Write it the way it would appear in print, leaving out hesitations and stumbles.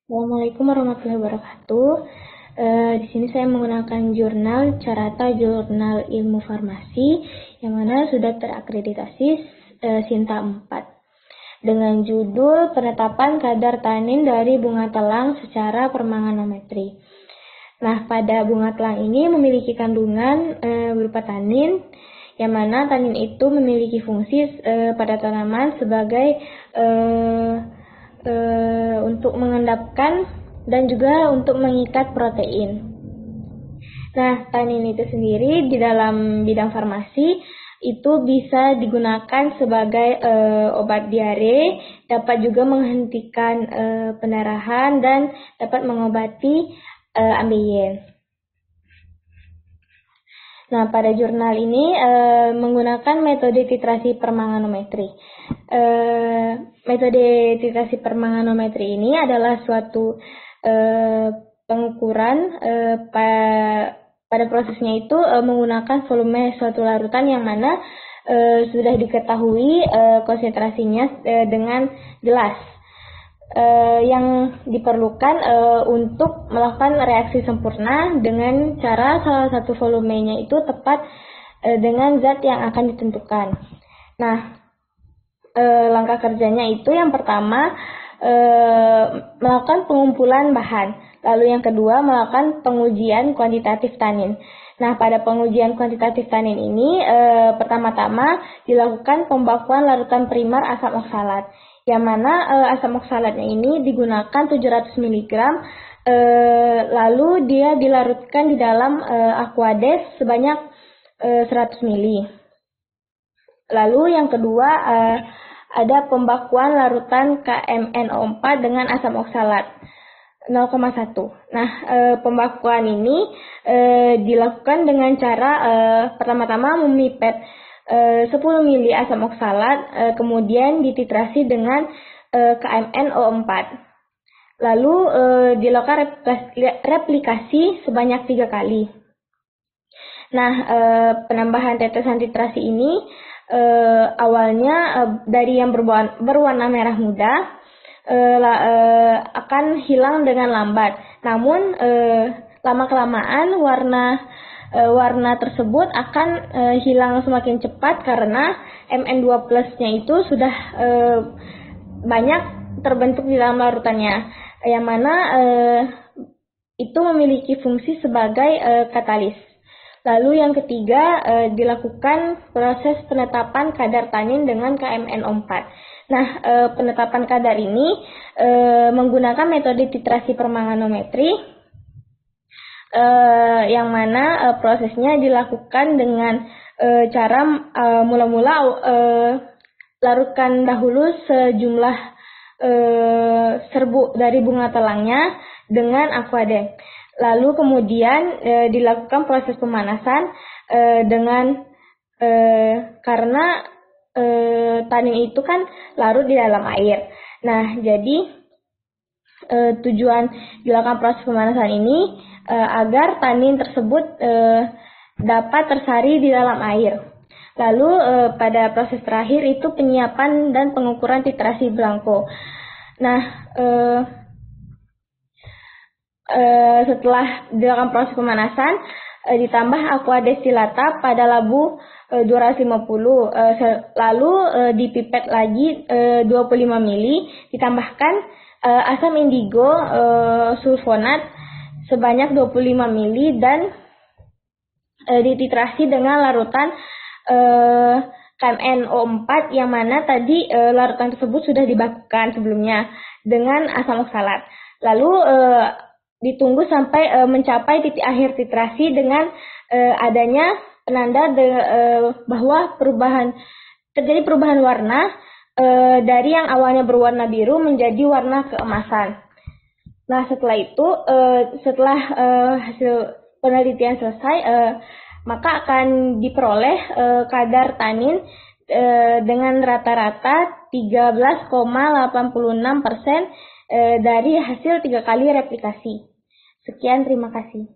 Assalamualaikum warahmatullahi wabarakatuh. Di sini saya menggunakan jurnal Carata Jurnal Ilmu Farmasi yang mana sudah terakreditasi Sinta 4 dengan judul Penetapan Kadar Tanin dari Bunga Telang secara Permanganometri. Nah, pada bunga telang ini memiliki kandungan berupa tanin, yang mana tanin itu memiliki fungsi pada tanaman sebagai untuk mengendapkan dan juga untuk mengikat protein. Nah, tanin itu sendiri di dalam bidang farmasi itu bisa digunakan sebagai obat diare, dapat juga menghentikan pendarahan dan dapat mengobati ambeien. Nah, pada jurnal ini menggunakan metode titrasi permanganometri. Metode titrasi permanganometri ini adalah suatu pengukuran pada prosesnya itu menggunakan volume suatu larutan yang mana sudah diketahui konsentrasinya dengan jelas. Yang diperlukan untuk melakukan reaksi sempurna dengan cara salah satu volumenya itu tepat dengan zat yang akan ditentukan. Nah, langkah kerjanya itu yang pertama melakukan pengumpulan bahan, lalu yang kedua melakukan pengujian kuantitatif tanin. Nah, pada pengujian kuantitatif tanin ini pertama-tama dilakukan pembakuan larutan primer asam oksalat, yang mana asam oksalatnya ini digunakan 700 mg, lalu dia dilarutkan di dalam aquades sebanyak 100 ml. Lalu yang kedua ada pembakuan larutan KMNO4 dengan asam oksalat 0,1. Nah, pembakuan ini dilakukan dengan cara pertama-tama memipet 10 ml asam oksalat, kemudian dititrasi dengan KMNO4. Lalu dilakukan replikasi sebanyak 3 kali. Nah, penambahan tetesan titrasi ini awalnya dari yang berwarna merah muda akan hilang dengan lambat. Namun lama-kelamaan warna tersebut akan hilang semakin cepat karena Mn2+-nya itu sudah banyak terbentuk di dalam larutannya, yang mana itu memiliki fungsi sebagai katalis. Lalu yang ketiga dilakukan proses penetapan kadar tanin dengan KMNO4. Nah, penetapan kadar ini menggunakan metode titrasi permanganometri, yang mana prosesnya dilakukan dengan cara mula-mula larutkan dahulu sejumlah serbuk dari bunga telangnya dengan aquade. Lalu kemudian dilakukan proses pemanasan dengan karena tanin itu kan larut di dalam air. Nah, jadi tujuan dilakukan proses pemanasan ini agar tanin tersebut dapat tersari di dalam air. Lalu pada proses terakhir itu penyiapan dan pengukuran titrasi blanko. Nah, setelah dilakukan proses pemanasan ditambah aqua destilata pada labu 250, lalu dipipet lagi 25 ml, ditambahkan asam indigo sulfonat sebanyak 25 ml dan dititrasi dengan larutan KMNO4 yang mana tadi larutan tersebut sudah dibakukan sebelumnya dengan asam oksalat. Lalu ditunggu sampai mencapai titik akhir titrasi dengan adanya penanda bahwa terjadi perubahan warna dari yang awalnya berwarna biru menjadi warna keemasan. Nah, setelah itu, setelah hasil penelitian selesai, maka akan diperoleh kadar tanin dengan rata-rata 13,86% dari hasil 3 kali replikasi. Sekian, terima kasih.